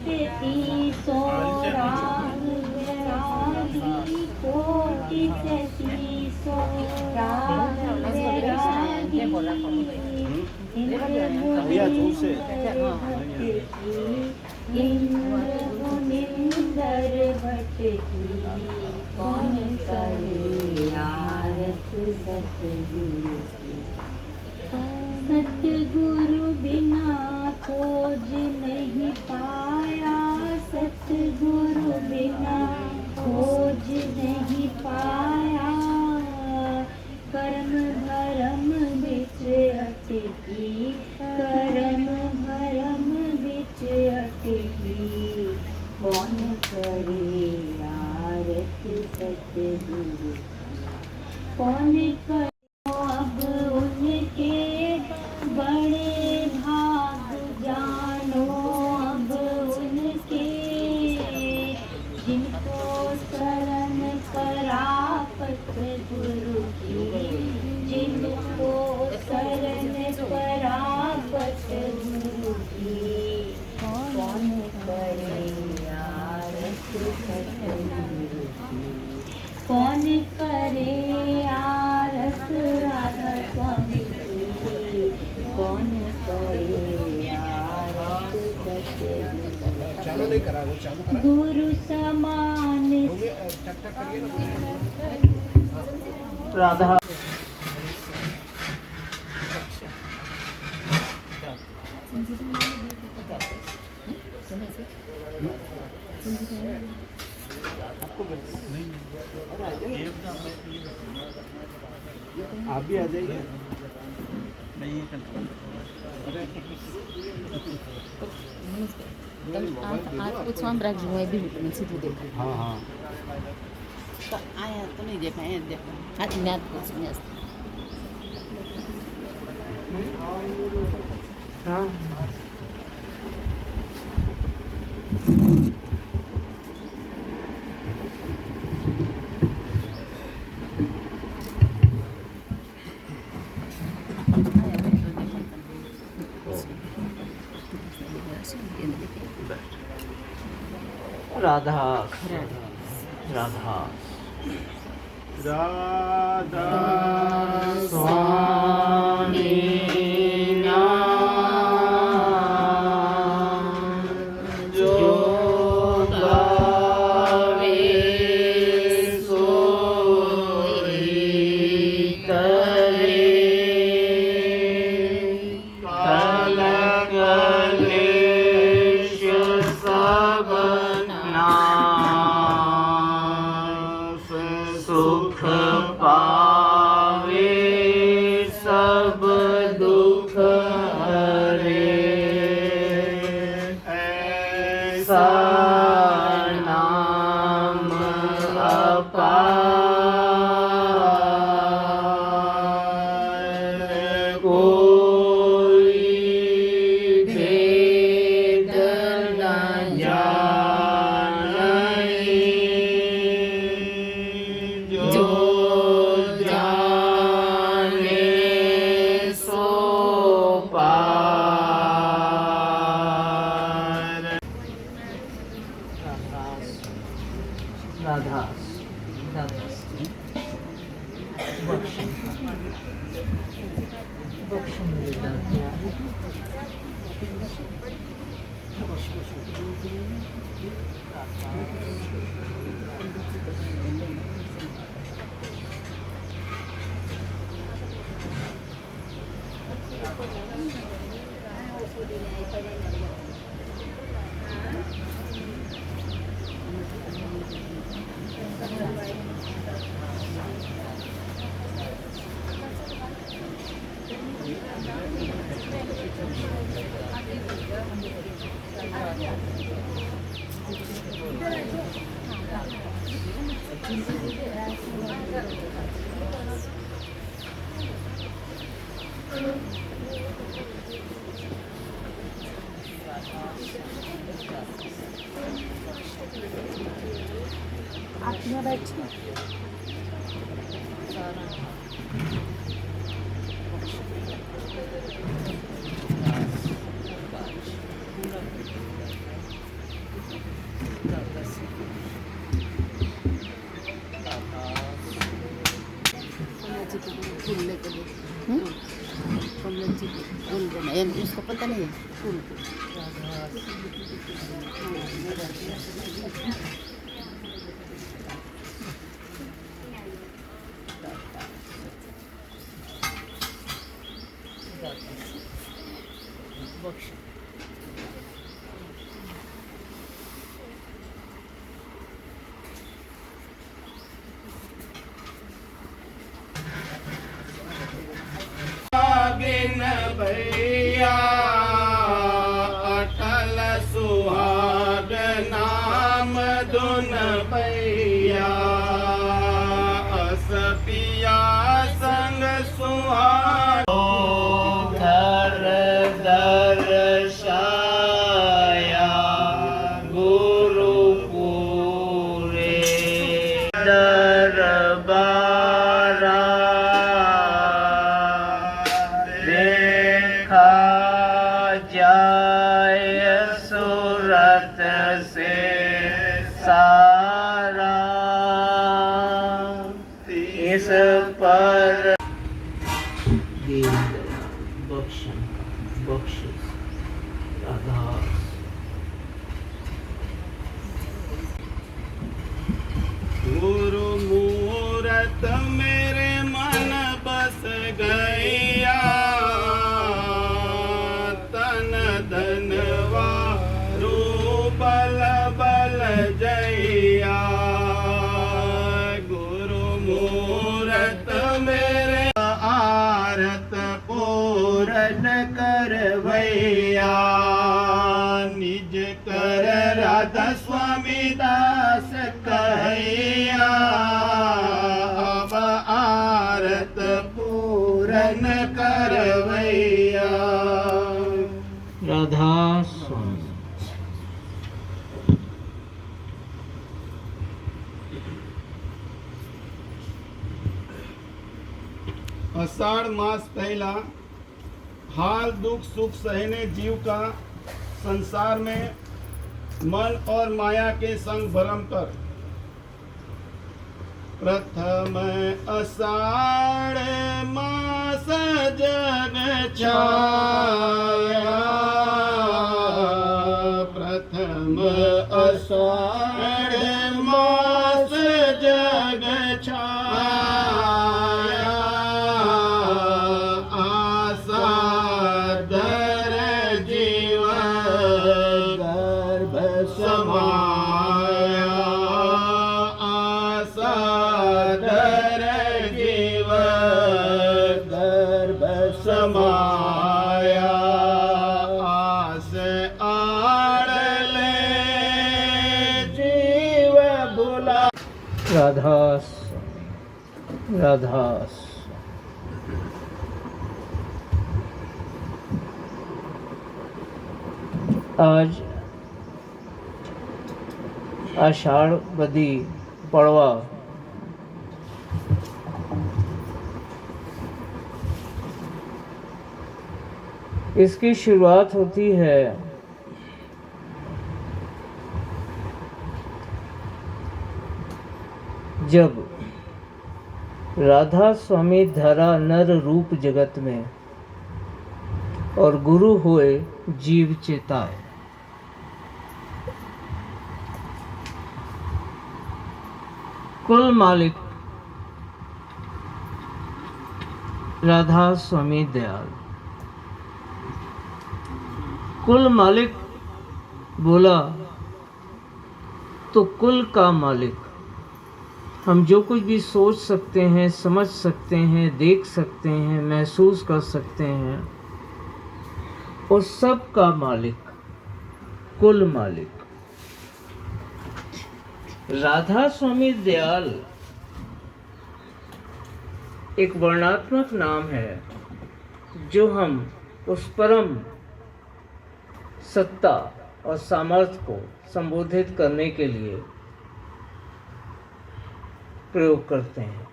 भटती सोराग वैरागी कोटि सती सोराग वैरागी इंद्र मुनिंदर भटती कौन करे आरत सतगुरु की। सतगुरु बिना खोज नहीं पाया, सतगुरु बिना खोज नहीं पाया। कर्म भरम बिच अटकी, कर्म भरम बिच अटकी कौन करे आरत सतगुरु। कौन करे अब उनके बड़े भाग जानो, अब उनके जिनको शरण परापत गुरु की, जिनको शरण परापत गुरु की कौन करे आरत सतगुरु की। कौन करे आरत राधा स्वामी की, कौन करे आरत सतगुरु। गुरु समान राधा आप भी आ जाइए। नहीं आज कुछ हम रख जो है भी में सीधे देखो। हाँ हाँ तो आया तो नहीं देखा है, देखो आज मैं कुछ नहीं हाँ राधा राधा राधा स्वामी सुख पावे सब दुख हरे, ऐसा नाम अपार कोई भेद न जाने, जो जाने सो पार। राधा आप यहाँ बैठिए। कमल जी फूल बना इसको पता नहीं है फूल बिन भैया अटल सुहाग नाम धुन भैया अस पिया संग सुहाग घर दर्शाया गुरु पूरे दरबारा देखा जाय सूरत से सारा इस पर बख्शिश आधार गुरु मूरत मेरे मन बस गया तन धनवा रूपल बल जैया गुरु मूरत मेरे आरत पूरन करवैया निज कर राधा स्वामी दास कहैया अब आरत पूरन करवैया राधा स्वामी आषाढ़ मास पहला हाल दुख सुख सहने जीव का संसार में मन और माया के संग भ्रम कर प्रथम आषाढ़ मास जग छाया प्रथम आषाढ़ मास जग छाया आसादर जीव गर्भ समाया आसादर जीव गर्भ समाया आस आड़ले जीव भुला राधास राधास आज आषाढ़ बदी पड़वा इसकी शुरुआत होती है जब राधा स्वामी धरा नर रूप जगत में और गुरु हुए जीव चेताए कुल मालिक राधा स्वामी दयाल कुल मालिक बोला तो कुल का मालिक हम जो कुछ भी सोच सकते हैं, समझ सकते हैं, देख सकते हैं, महसूस कर सकते हैं, उस सब का मालिक कुल मालिक राधा स्वामी दयाल एक वर्णात्मक नाम है जो हम उस परम सत्ता और सामर्थ्य को संबोधित करने के लिए प्रयोग करते हैं।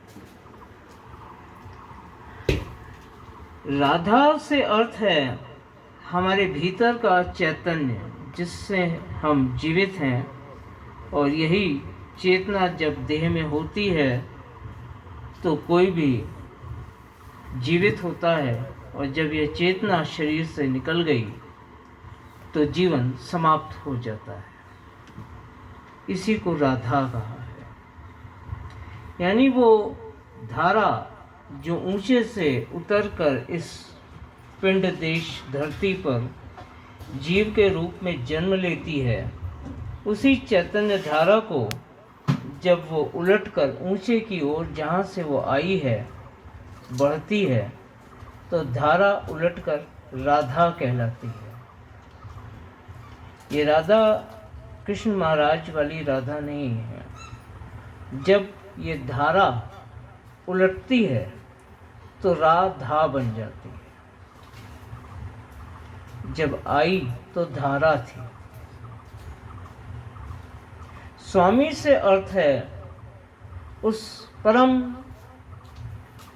राधा से अर्थ है हमारे भीतर का चैतन्य जिससे हम जीवित हैं, और यही चेतना जब देह में होती है तो कोई भी जीवित होता है और जब यह चेतना शरीर से निकल गई तो जीवन समाप्त हो जाता है। इसी को राधा कहा है। यानी वो धारा जो ऊंचे से उतरकर इस पिंड देश धरती पर जीव के रूप में जन्म लेती है, उसी चैतन्य धारा को जब वो उलटकर ऊंचे की ओर जहाँ से वो आई है बढ़ती है तो धारा उलटकर राधा कहलाती है। ये राधा कृष्ण महाराज वाली राधा नहीं है। जब ये धारा उलटती है तो राधा बन जाती है। जब आई तो धारा थी। स्वामी से अर्थ है उस परम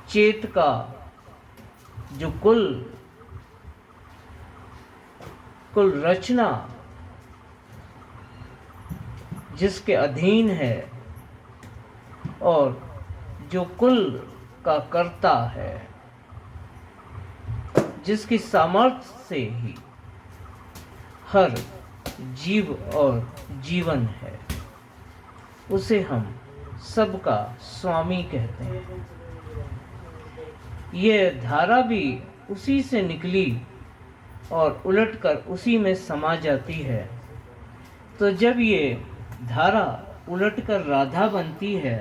चेत का जो कुल रचना जिसके अधीन है और जो कुल का कर्ता है, जिसकी सामर्थ्य से ही हर जीव और जीवन है, उसे हम सबका स्वामी कहते हैं। ये धारा भी उसी से निकली और उलटकर उसी में समा जाती है। तो जब ये धारा उलटकर राधा बनती है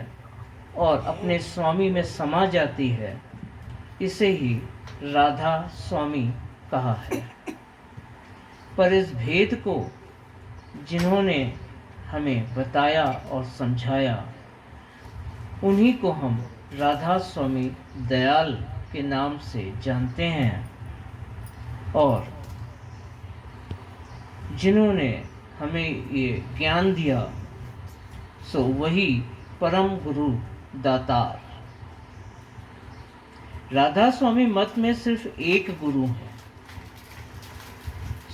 और अपने स्वामी में समा जाती है, इसे ही राधा स्वामी कहा है। पर इस भेद को जिन्होंने हमें बताया और समझाया, उन्हीं को हम राधा स्वामी दयाल के नाम से जानते हैं। और जिन्होंने हमें ये ज्ञान दिया सो वही परम गुरु दातार। राधा स्वामी मत में सिर्फ एक गुरु है,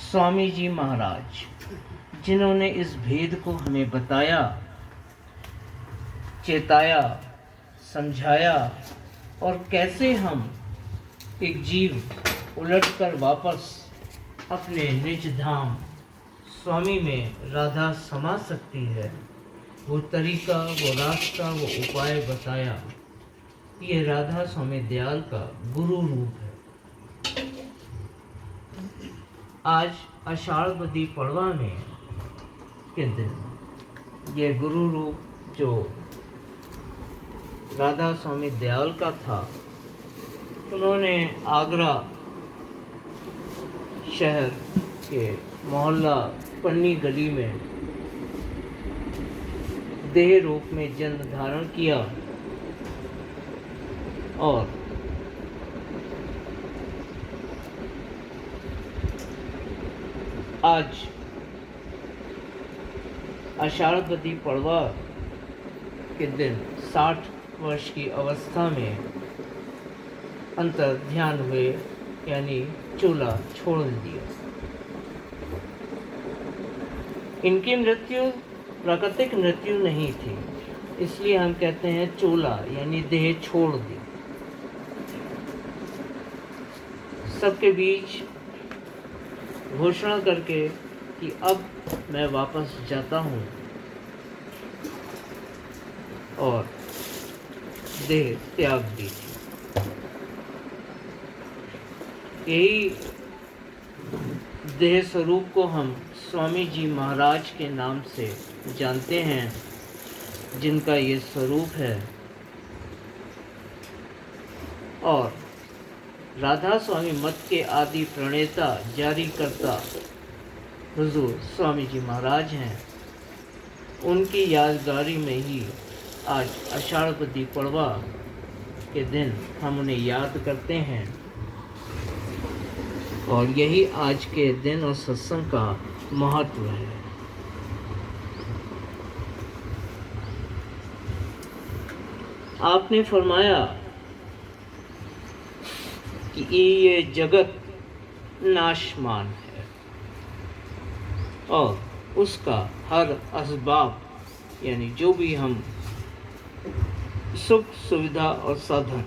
स्वामी जी महाराज, जिन्होंने इस भेद को हमें बताया, चेताया, समझाया और कैसे हम एक जीव उलटकर वापस अपने निज धाम स्वामी में राधा समा सकती है, वो तरीका, वो रास्ता, वो उपाय बताया। ये राधा स्वामी दयाल का गुरु रूप है। आज आषाढ़ पड़वा में के दिन ये गुरु रूप जो राधा स्वामी दयाल का था, उन्होंने आगरा शहर के मोहल्ला पन्नी गली में देह रूप में जन्म धारण किया और आज आषाढ़ पड़वा के दिन 60 वर्ष की अवस्था में अंतर ध्यान हुए, यानी चूल्हा छोड़ दिया। इनकी मृत्यु प्राकृतिक मृत्यु नहीं थी, इसलिए हम कहते हैं चूल्हा, यानी देह छोड़ दी। सबके बीच घोषणा करके कि अब मैं वापस जाता हूँ और देह त्याग दी। यही देह स्वरूप को हम स्वामी जी महाराज के नाम से जानते हैं, जिनका ये स्वरूप है। और राधा स्वामी मत के आदि प्रणेता, जारी करता हुजूर स्वामी जी महाराज हैं। उनकी यादगारी में ही आज आषाढ़ पड़वा के दिन हम उन्हें याद करते हैं, और यही आज के दिन और सत्संग का महत्व है। आपने फरमाया कि ये जगत नाशमान है और उसका हर असबाब, यानी जो भी हम सुख सुविधा और साधन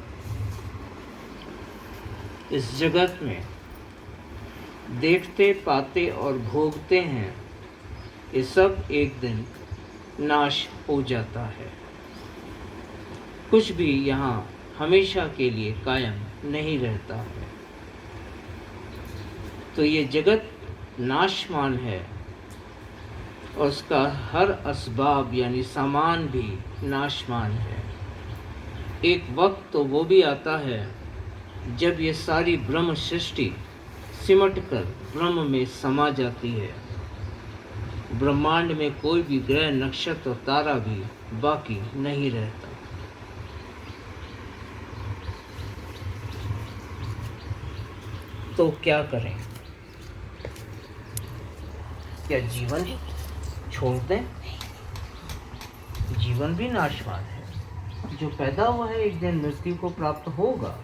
इस जगत में देखते पाते और भोगते हैं, ये सब एक दिन नाश हो जाता है। कुछ भी यहाँ हमेशा के लिए कायम नहीं रहता है। तो ये जगत नाशवान है और उसका हर असबाब यानी सामान भी नाशवान है। एक वक्त तो वो भी आता है जब ये सारी ब्रह्म सृष्टि सिमट कर ब्रह्म में समा जाती है। ब्रह्मांड में कोई भी ग्रह, नक्षत्र और तारा भी बाकी नहीं रहता। तो क्या करें? क्या जीवन ही छोड़ दें? जीवन भी नाशवान है। जो पैदा हुआ है एक दिन मृत्यु को प्राप्त होगा।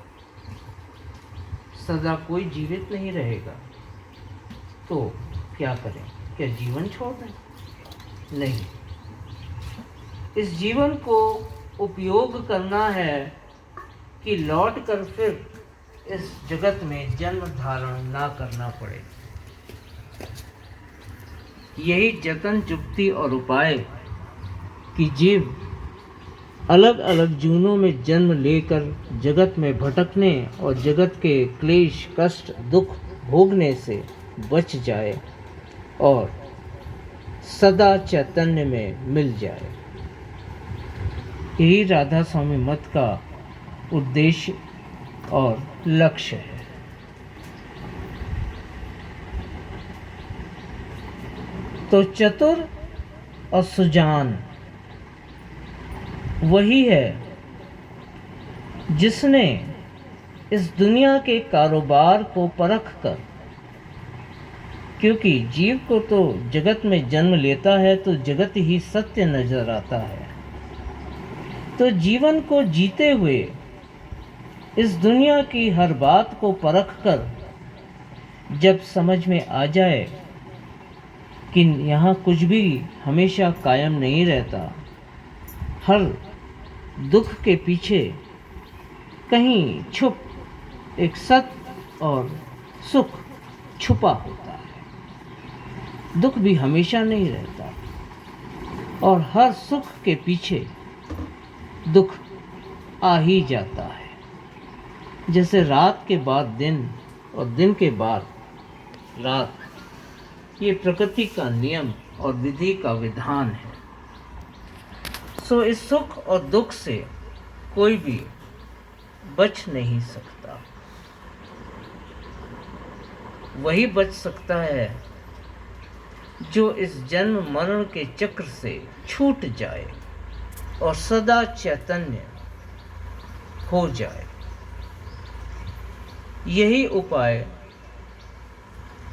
सदा कोई जीवित नहीं रहेगा। तो क्या करें? क्या जीवन छोड़ दें? नहीं, इस जीवन को उपयोग करना है कि लौट कर फिर इस जगत में जन्म धारण ना करना पड़े। यही जतन, जुक्ति और उपाय कि जीव अलग अलग जूनों में जन्म लेकर जगत में भटकने और जगत के क्लेश, कष्ट, दुख भोगने से बच जाए और सदा चैतन्य में मिल जाए। यही राधा स्वामी मत का उद्देश्य और लक्ष्य है। तो चतुर और सुजान वही है जिसने इस दुनिया के कारोबार को परख कर, क्योंकि जीव को तो जगत में जन्म लेता है तो जगत ही सत्य नजर आता है। तो जीवन को जीते हुए इस दुनिया की हर बात को परख कर जब समझ में आ जाए कि यहाँ कुछ भी हमेशा कायम नहीं रहता, हर दुख के पीछे कहीं छुप एक सत्य और सुख छुपा होता है। दुख भी हमेशा नहीं रहता और हर सुख के पीछे दुख आ ही जाता है। जैसे रात के बाद दिन और दिन के बाद रात, ये प्रकृति का नियम और विधि का विधान है। सो इस सुख और दुख से कोई भी बच नहीं सकता। वही बच सकता है जो इस जन्म मरण के चक्र से छूट जाए और सदा चैतन्य हो जाए। यही उपाय,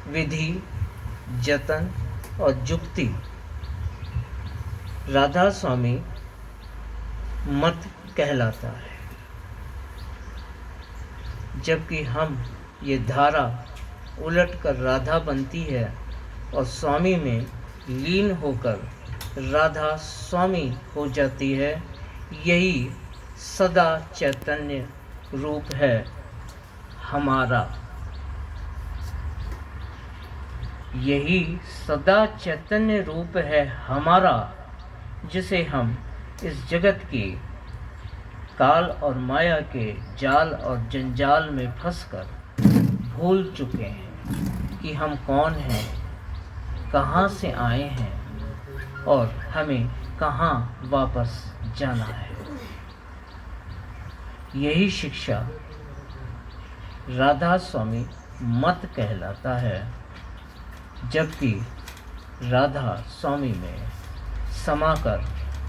विधि, जतन और जुक्ति राधा स्वामी मत कहलाता है। जबकि हम ये धारा उलट कर राधा बनती है और स्वामी में लीन होकर राधा स्वामी हो जाती है। यही सदा चैतन्य रूप है हमारा। यही सदा चैतन्य रूप है हमारा, जिसे हम इस जगत की काल और माया के जाल और जंजाल में फंसकर भूल चुके हैं कि हम कौन हैं, कहाँ से आए हैं और हमें कहाँ वापस जाना है। यही शिक्षा राधा स्वामी मत कहलाता है। जबकि राधा स्वामी में समाकर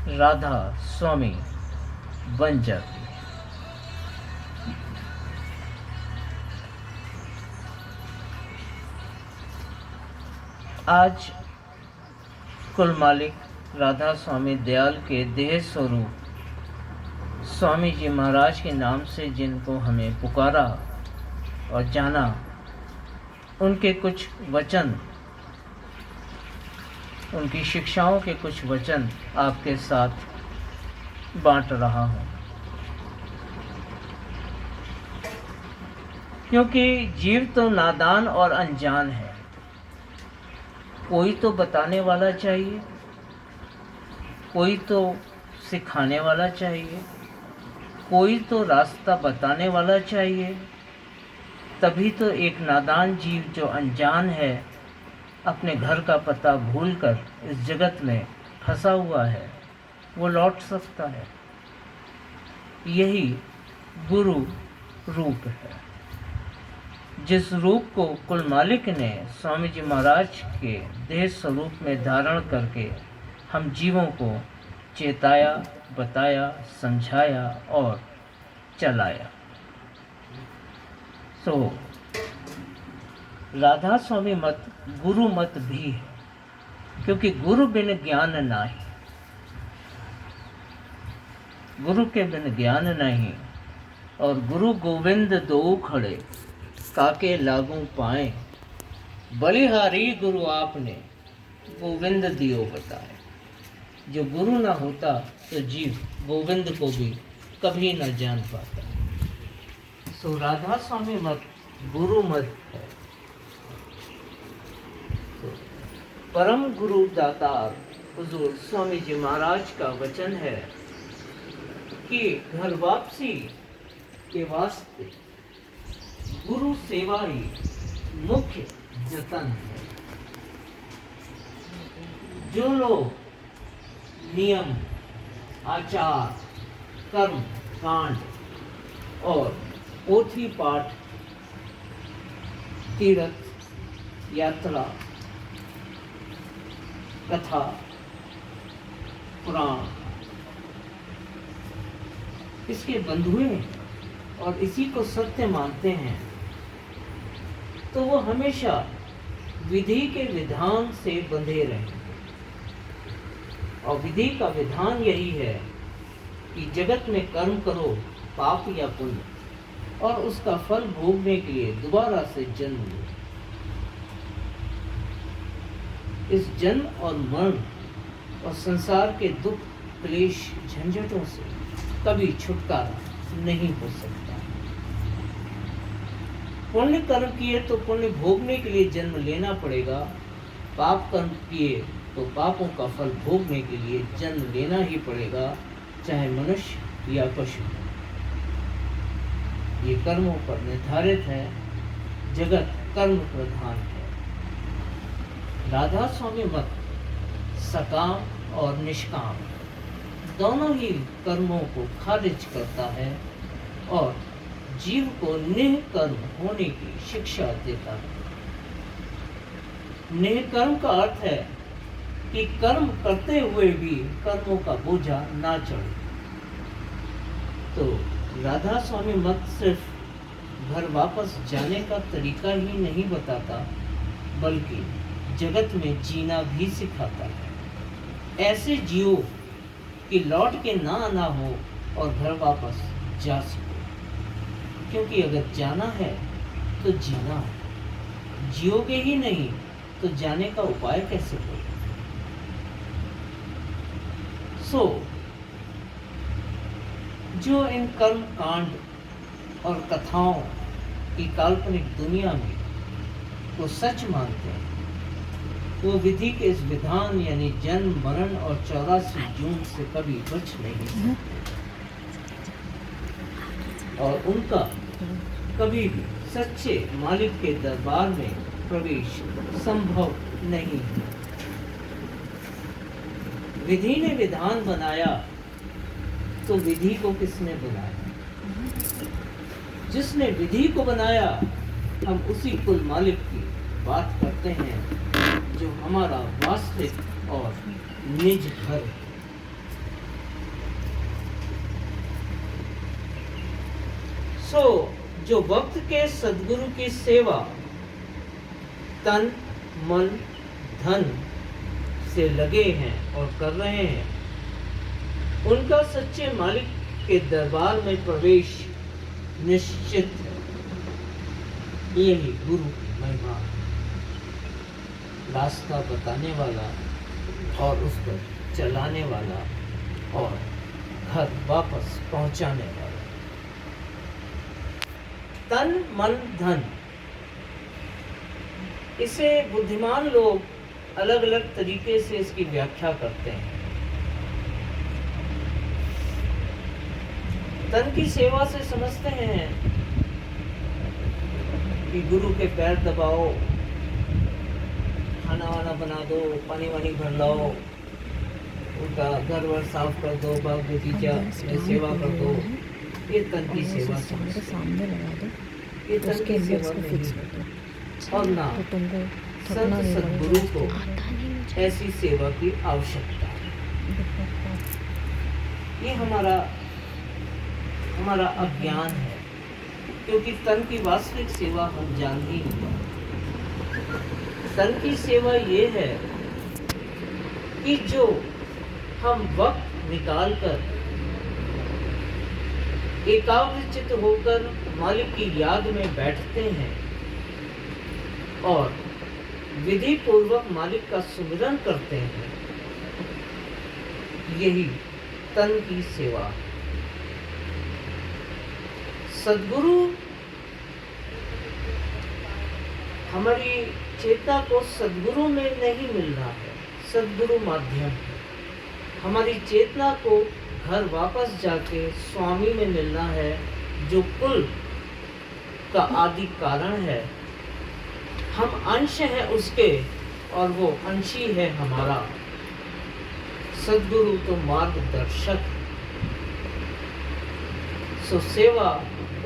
राधा स्वामी बन जाती है। आज कुल मालिक राधा स्वामी दयाल के देह स्वरूप स्वामी जी महाराज के नाम से जिनको हमें पुकारा और जाना, उनके कुछ वचन, उनकी शिक्षाओं के कुछ वचन आपके साथ बांट रहा हूँ। क्योंकि जीव तो नादान और अनजान है। कोई तो बताने वाला चाहिए, कोई तो सिखाने वाला चाहिए, कोई तो रास्ता बताने वाला चाहिए। तभी तो एक नादान जीव जो अनजान है, अपने घर का पता भूलकर इस जगत में फंसा हुआ है, वो लौट सकता है। यही गुरु रूप है, जिस रूप को कुल मालिक ने स्वामी जी महाराज के देह स्वरूप में धारण करके हम जीवों को चेताया, बताया, समझाया और चलाया। सो राधा स्वामी मत गुरु मत भी है, क्योंकि गुरु बिन ज्ञान नाही, गुरु के बिन ज्ञान नहीं। और गुरु गोविंद दो खड़े काके लागू पाए, बलिहारी गुरु आपने गोविंद दियो बताए। जो गुरु ना होता तो जीव गोविंद को भी कभी न जान पाता। सो राधा स्वामी मत गुरु मत है। तो परम गुरु दातार हुजूर स्वामी जी महाराज का वचन है कि घर वापसी के वास्ते गुरु सेवा ही मुख्य जतन है। जो लोग नियम, आचार, कर्म, कांड और पोथी पाठ, तीर्थ यात्रा, कथा, पुराण इसके बंधु हैं और इसी को सत्य मानते हैं, तो वो हमेशा विधि के विधान से बंधे रहेंगे। और विधि का विधान यही है कि जगत में कर्म करो, पाप या पुण्य, और उसका फल भोगने के लिए दोबारा से जन्म लो। इस जन्म और मरण और संसार के दुख, क्लेश, झंझटों से कभी छुटकारा नहीं हो सकता। पुण्य कर्म किए तो पुण्य भोगने के लिए जन्म लेना पड़ेगा, पाप कर्म किए तो पापों का फल भोगने के लिए जन्म लेना ही पड़ेगा, चाहे मनुष्य या पशु। ये कर्मों पर निर्धारित है, जगत कर्म प्रधान है। राधा स्वामी मत सकाम और निष्काम दोनों ही कर्मों को खारिज करता है और जीव को निष्कर्म होने की शिक्षा देता है। निष्कर्म का अर्थ है कि कर्म करते हुए भी कर्मों का बोझा ना चढ़े। तो राधा स्वामी मत सिर्फ घर वापस जाने का तरीका ही नहीं बताता, बल्कि जगत में जीना भी सिखाता है। ऐसे जियो कि लौट के ना आना हो और घर वापस जा सको, क्योंकि अगर जाना है तो जीना है। जियोगे ही नहीं तो जाने का उपाय कैसे करोगे? सो जो इन कर्म कांड और कथाओं की काल्पनिक दुनिया में को सच मानते हैं, वो विधि के इस विधान यानी जन्म, मरण और 84 जून से कभी बच नहीं सकते और उनका कभी भी सच्चे मालिक के दरबार में प्रवेश संभव नहीं है। विधि ने विधान बनाया तो विधि को किसने बनाया? जिसने विधि को बनाया, हम उसी कुल मालिक की बात करते हैं जो हमारा वास्तविक और निज घर है। सो जो वक्त के सद्गुरु की सेवा तन, मन, धन से लगे हैं और कर रहे हैं, उनका सच्चे मालिक के दरबार में प्रवेश निश्चित है। यही गुरु की महिमा, रास्ता बताने वाला और उस पर चलाने वाला और घर वापस पहुंचाने वाला। तन मन धन, इसे बुद्धिमान लोग अलग अलग तरीके से इसकी व्याख्या करते हैं। तन की सेवा से समझते हैं कि गुरु के पैर दबाओ, खाना वाना बना दो, पानी वानी भर लाओ, उनका घर वर साफ कर दो, बाग बगीचा में सेवा कर दो। ये तन की सेवा समझते हैं। ये तन की सेवा नहीं। और ना संत सद्गुरु को ऐसी सेवा की आवश्यकता है। ये हमारा अज्ञान है, क्योंकि तन की वास्तविक सेवा हम जान ही नहीं। तन की सेवा ये है कि जो हम वक्त निकालकर एकाग्रचित्त होकर मालिक की याद में बैठते हैं और विधि पूर्वक मालिक का सुमिरन करते हैं, यही तन की सेवा है। सद्गुरु हमारी चेतना को सद्गुरु में नहीं मिलना है, सद्गुरु माध्यम है। हमारी चेतना को घर वापस जाके स्वामी में मिलना है, जो कुल का आदि कारण है। हम अंश हैं उसके और वो अंशी है हमारा। सद्गुरु तो मार्गदर्शक है। सो सेवा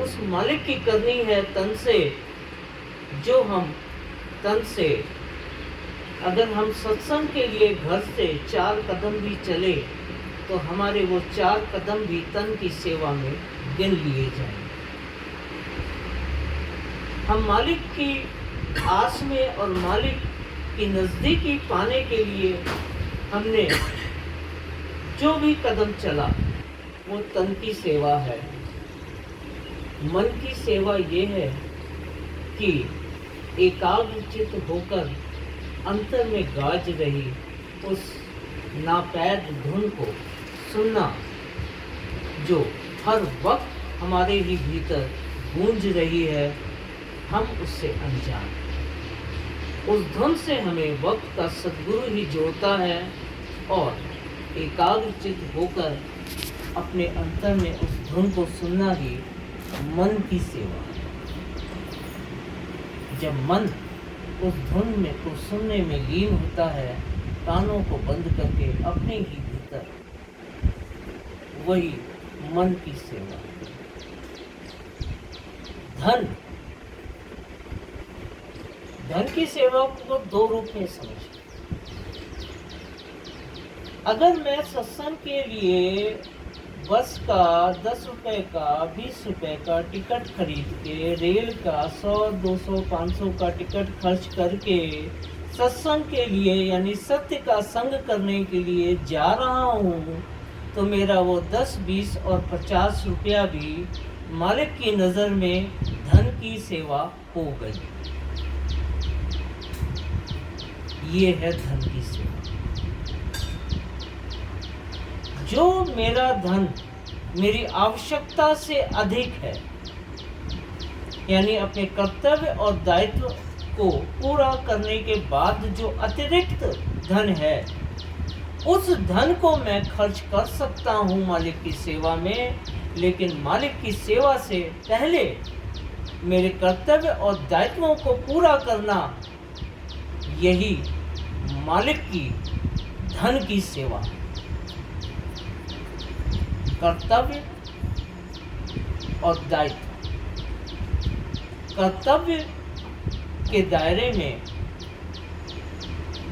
उस मालिक की करनी है तन से, जो हम तन से, अगर हम सत्संग के लिए घर से 4 कदम भी चले तो हमारे वो 4 कदम भी तन की सेवा में गिन लिए जाएं। हम मालिक की आस में और मालिक की नज़दीकी पाने के लिए हमने जो भी कदम चला वो तन की सेवा है। मन की सेवा ये है कि एकाग्रचित्त होकर अंतर में गाज रही उस नापैद धुन को सुनना, जो हर वक्त हमारे ही भीतर गूंज रही है। हम उससे अनजान, उस धुन से हमें वक्त का सद्गुरु ही जोड़ता है और एकाग्रचित्त होकर अपने अंतर में उस धुन को सुनना ही मन की सेवा है। जब मन उस धुन में को सुनने में लीन होता है, कानों को बंद करके अपने ही भीतर, वही मन की सेवा है। धन की सेवा को 2 रूप में समझें। अगर मैं सत्संग के लिए बस का 10 रुपए का 20 रुपए का टिकट खरीद के, रेल का 100, 200, 500 का टिकट खर्च करके सत्संग के लिए यानी सत्य का संग करने के लिए जा रहा हूँ, तो मेरा वो 10, 20 और 50 रुपया भी मालिक की नज़र में धन की सेवा हो गई। ये है धन की सेवा। जो मेरा धन मेरी आवश्यकता से अधिक है, यानी अपने कर्तव्य और दायित्व को पूरा करने के बाद जो अतिरिक्त धन है, उस धन को मैं खर्च कर सकता हूँ मालिक की सेवा में। लेकिन मालिक की सेवा से पहले मेरे कर्तव्य और दायित्वों को पूरा करना, यही मालिक की धन की सेवा है। कर्तव्य और दायित्व। कर्तव्य के दायरे में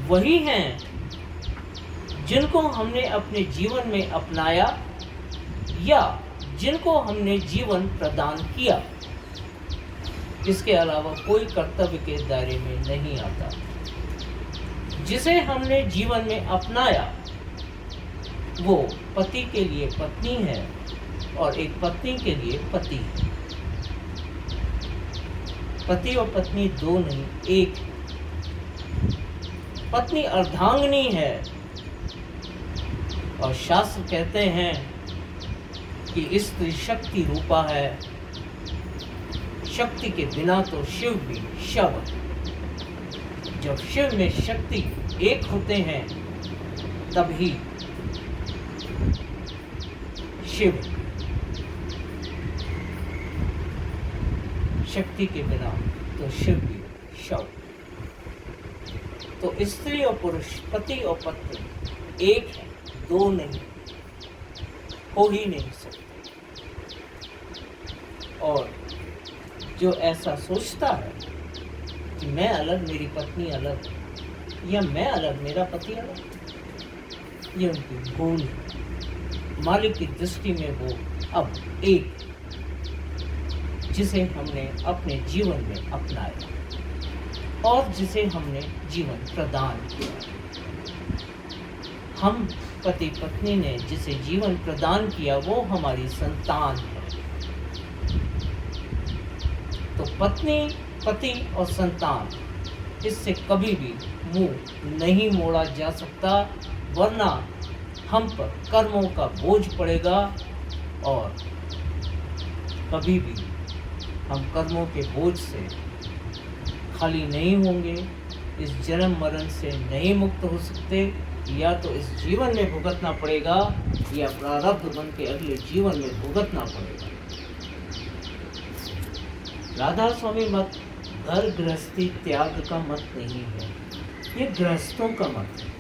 वही हैं जिनको हमने अपने जीवन में अपनाया या जिनको हमने जीवन प्रदान किया। इसके अलावा कोई कर्तव्य के दायरे में नहीं आता। जिसे हमने जीवन में अपनाया वो पति के लिए पत्नी है और एक पत्नी के लिए पति है। पति और पत्नी 2 नहीं, एक। पत्नी अर्धांगिनी है और शास्त्र कहते हैं कि स्त्री शक्ति रूपा है, शक्ति के बिना तो शिव भी शव। जब शिव में शक्ति एक होते हैं तभी शिव। शक्ति के बिना तो शिव भी शव। तो स्त्री और पुरुष, पति और पत्नी एक है, दो नहीं, हो ही नहीं सकते। और जो ऐसा सोचता है कि मैं अलग, मेरी पत्नी अलग, या मैं अलग, मेरा पति अलग, ये उनकी भूल है। मालिक की दृष्टि में वो अब एक, जिसे हमने अपने जीवन में अपनाया और जिसे हमने जीवन प्रदान किया। हम पति पत्नी ने जिसे जीवन प्रदान किया वो हमारी संतान है। तो पत्नी, पति और संतान, इससे कभी भी मुंह नहीं मोड़ा जा सकता, वरना हम पर कर्मों का बोझ पड़ेगा और कभी भी हम कर्मों के बोझ से खाली नहीं होंगे, इस जन्म मरण से नहीं मुक्त हो सकते। या तो इस जीवन में भुगतना पड़ेगा या प्रारब्ध बन के अगले जीवन में भुगतना पड़ेगा। राधा स्वामी मत घर गृहस्थी त्याग का मत नहीं है, ये गृहस्थों का मत है।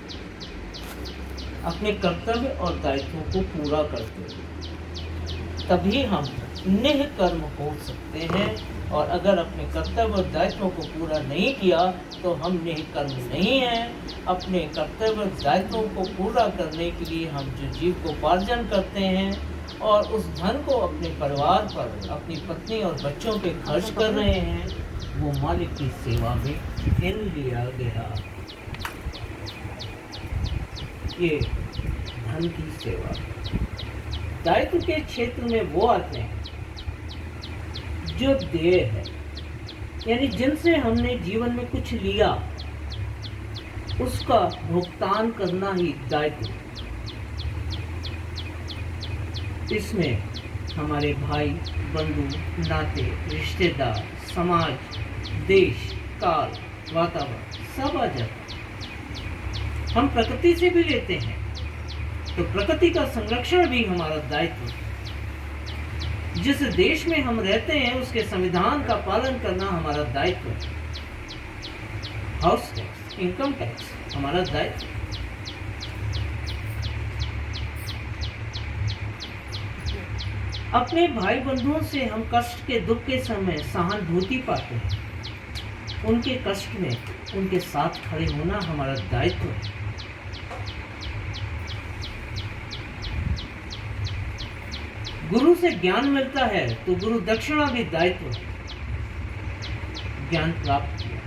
अपने कर्तव्य और दायित्वों को पूरा करते हुए तभी हम निःकर्म हो सकते हैं, और अगर अपने कर्तव्य और दायित्वों को पूरा नहीं किया तो हम निःकर्म नहीं हैं। अपने कर्तव्य और दायित्वों को पूरा करने के लिए हम जो जीविकोपार्जन करते हैं और उस धन को अपने परिवार पर, अपनी पत्नी और बच्चों पे खर्च कर रहे हैं, वो मालिक की सेवा में गिन लिया गया। ये धन की सेवा। दायित्व के क्षेत्र में वो आते हैं जो देय है, यानी जिनसे हमने जीवन में कुछ लिया उसका भुगतान करना ही दायित्व। इसमें हमारे भाई, बंधु, नाते, रिश्तेदार, समाज, देश, काल, वातावरण सब आ जाता है। हम प्रकृति से भी लेते हैं, तो प्रकृति का संरक्षण भी हमारा दायित्व है। जिस देश में हम रहते हैं उसके संविधान का पालन करना हमारा दायित्व है। हाउस टैक्स, इनकम टैक्स हमारा दायित्व। अपने भाई बंधुओं से हम कष्ट के, दुख के समय सहानुभूति पाते हैं। उनके कष्ट में उनके साथ खड़े होना हमारा दायित्व है। गुरु से ज्ञान मिलता है तो गुरु दक्षिणा भी दायित्व है। ज्ञान प्राप्त किया,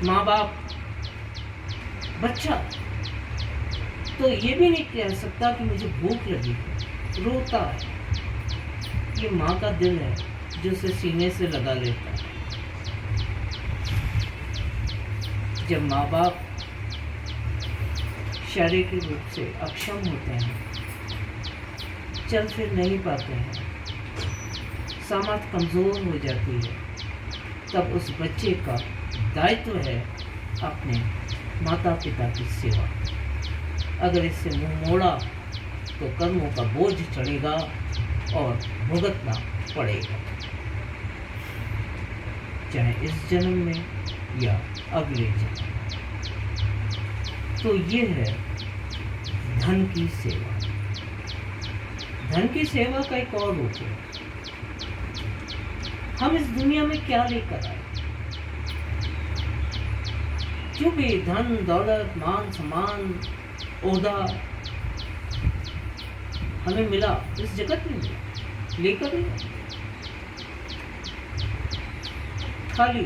माँ बाप, बच्चा तो ये भी नहीं कह सकता कि मुझे भूख लगी, रोता है। ये माँ का दिल है जो उसे सीने से लगा लेता है। जब माँ बाप शारीरिक रूप से अक्षम होते हैं, चल फिर नहीं पाते हैं, सामर्थ्य कमजोर हो जाती है, तब उस बच्चे का दायित्व है अपने माता पिता की सेवा। अगर इससे मुंह मोड़ा तो कर्मों का बोझ चढ़ेगा और भुगतना पड़ेगा, चाहे इस जन्म में या अगले जन्म। तो ये है धन की सेवा। धन की सेवा का एक और रूप है। हम इस दुनिया में क्या लेकर आए? जो भी धन, दौलत, मान, सम्मान, ओहदा हमें मिला, इस जगत में मिला, लेकर ही खाली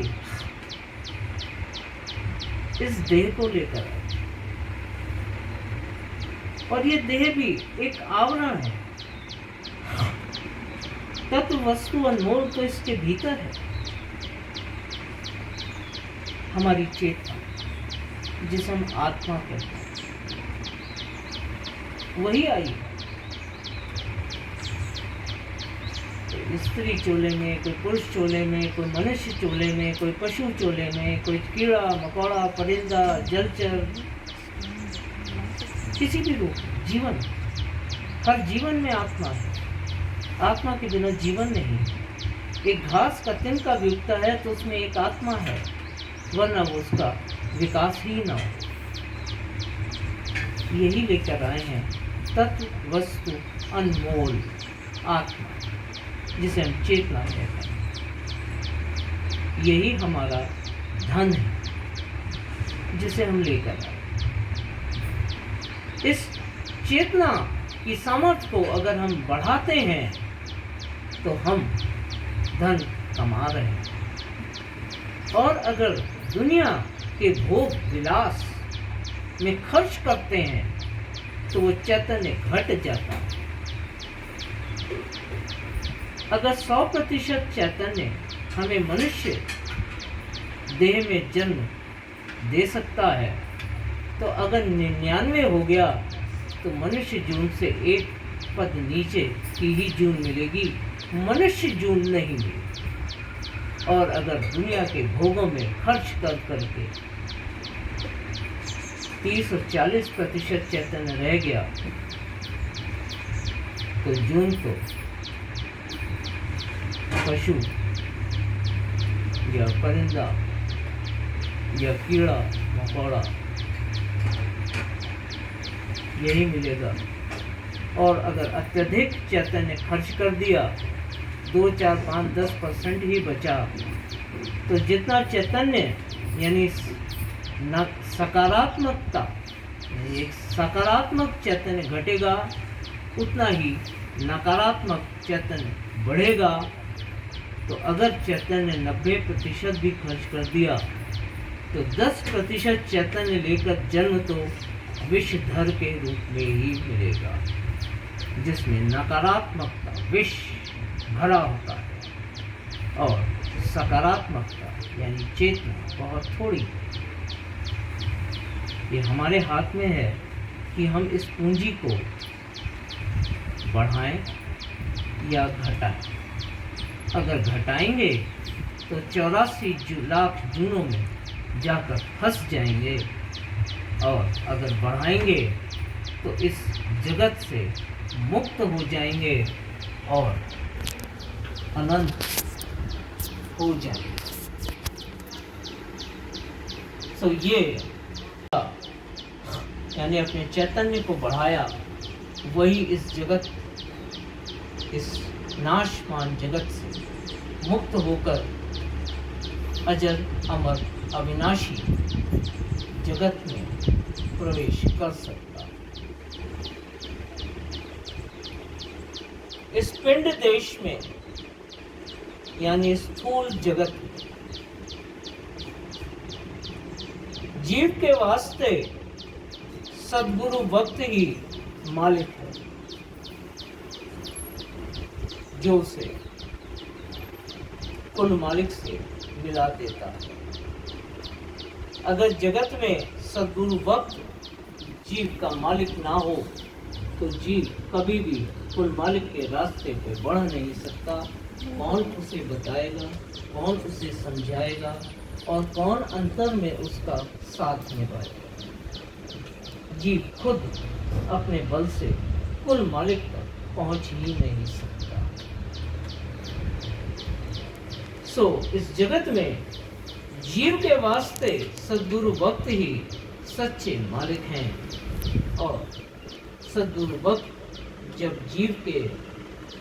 इस देह को लेकर आए। और ये देह भी एक आवरण है। तत्व, वस्तु, अनमोल तो इसके भीतर है। हमारी चेतना, जिसे हम आत्मा कहते हैं, वही आई। कोई स्त्री चोले में, कोई पुरुष चोले में, कोई मनुष्य चोले में, कोई पशु चोले में, कोई कीड़ा मकोड़ा, परिंदा, जलचर, किसी भी रूप जीवन, हर जीवन में आत्मा है। आत्मा के बिना जीवन नहीं। एक घास का तिनका भी उगता है तो उसमें एक आत्मा है, वरना वो उसका विकास ही ना हो। यही लेकर आए हैं तत्व वस्तु अनमोल आत्मा, जिसे हम चेतना कहते हैं। यही हमारा धन है जिसे हम लेकर आए। इस चेतना की सामर्थ्य को अगर हम बढ़ाते हैं तो हम धन कमा रहे हैं, और अगर दुनिया के भोग विलास में खर्च करते हैं तो वो चैतन्य घट जाता है। अगर 100% चैतन्य हमें मनुष्य देह में जन्म दे सकता है, तो अगर 99 हो गया तो मनुष्य जून से एक पद नीचे की ही जून मिलेगी, मनुष्य जून नहीं मिलेगी। और अगर दुनिया के भोगों में खर्च कर करके 30 और 40% चैतन्य रह गया तो जून तो पशु या परिंदा या कीड़ा मकोड़ा यही मिलेगा। और अगर अत्यधिक चैतन्य खर्च कर दिया, 2, 4, 5, 10% ही बचा, तो जितना चैतन्य यानी सकारात्मकता, एक सकारात्मक चैतन्य घटेगा, उतना ही नकारात्मक चैतन्य बढ़ेगा। तो अगर चैतन्य 90% भी खर्च कर दिया तो 10% चैतन्य लेकर जन्म तो विषधर के रूप में ही मिलेगा, जिसमें नकारात्मकता विष भरा होता है और सकारात्मकता यानी चेतना बहुत थोड़ी। ये हमारे हाथ में है कि हम इस पूंजी को बढ़ाएं या घटाएं। अगर घटाएंगे तो 84 लाख जूनों में जाकर फंस जाएंगे, और अगर बढ़ाएंगे तो इस जगत से मुक्त हो जाएंगे और अनंत हो जाएंगे। तो ये यानी अपने चैतन्य को बढ़ाया, वही इस जगत, इस नाशमान जगत से मुक्त होकर अजर अमर अविनाशी जगत में प्रवेश कर सकता। इस पिंड देश में यानी स्थूल जगत में जीव के वास्ते सद्गुरु वक्त ही मालिक है, जो उसे कुल मालिक से मिला देता है। अगर जगत में सद्गुरु वक्त जीव का मालिक ना हो तो जीव कभी भी कुल मालिक के रास्ते पे बढ़ नहीं सकता। कौन उसे बताएगा, कौन उसे समझाएगा, और कौन अंतर में उसका साथ निभाएगा। जीव खुद अपने बल से कुल मालिक तक पहुंच ही नहीं सकता। इस जगत में जीव के वास्ते सद्गुरु भक्त ही सच्चे मालिक हैं, और सद्गुरु भक्त जब जीव के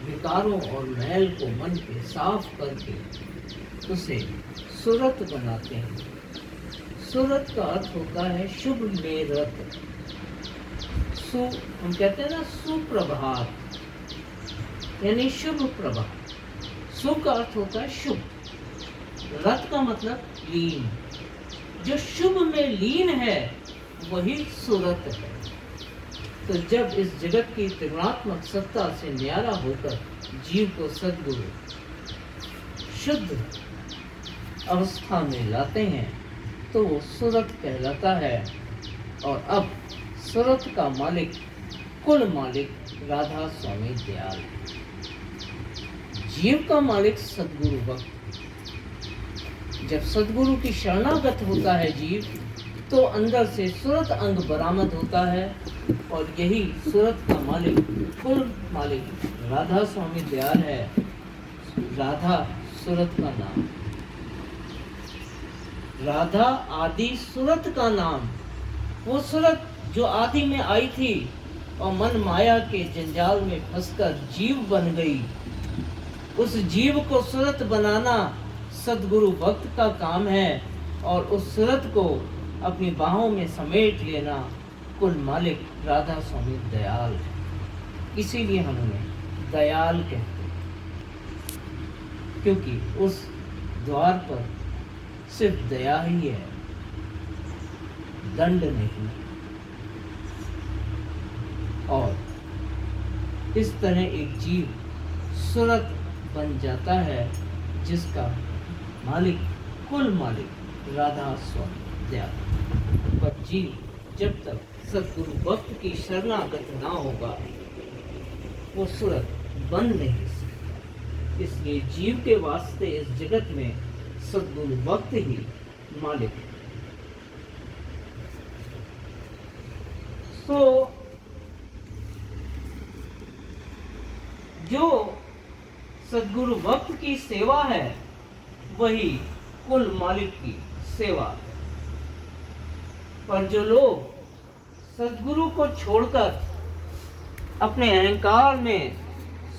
विकारों और मैल को मन के साफ करके उसे सुरत बनाते हैं। सुरत का अर्थ होता है शुभ में रत। हम कहते हैं ना सुप्रभात, यानी शुभ प्रभात। सु का अर्थ होता है शुभ, रत का मतलब लीन। जो शुभ में लीन है वही सुरत है। तो जब इस जगत की त्रिगुणात्मक सत्ता से न्यारा होकर जीव को सद्गुरु शुद्ध अवस्था में लाते हैं तो वो सुरत कहलाता है। और अब सुरत का मालिक, कुल मालिक राधा स्वामी दयाल जीव का मालिक सद्गुरु भक्त। जब सद्गुरु की शरणागत होता है जीव, तो अंदर से सुरत अंग बरामद होता है, और यही सुरत का मालिक, कुल मालिक राधा स्वामी दयाल है। राधा सुरत का नाम, राधा आदि सुरत का नाम। वो सुरत जो आदि में आई थी और मन माया के जंजाल में फंसकर जीव बन गई, उस जीव को सुरत बनाना सद्गुरु भक्त का काम है, और उस सुरत को अपनी बाहों में समेट लेना कुल मालिक राधा स्वामी दयाल है। इसीलिए हम उन्हें दयाल कहते हैं, क्योंकि उस द्वार पर सिर्फ दया ही है, दंड नहीं। और इस तरह एक जीव सुरत बन जाता है, जिसका मालिक कुल मालिक राधा स्वामी दयाल। पर जीव जब तक सद्गुरु भक्त की शरणागत ना होगा, वो सुरत बन नहीं सकता। इसलिए जीव के वास्ते इस जगत में सद्गुरु भक्त ही मालिक है। तो जो सद्गुरु भक्त की सेवा है, वही कुल मालिक की सेवा है। पर जो लोग सद्गुरु को छोड़कर अपने अहंकार में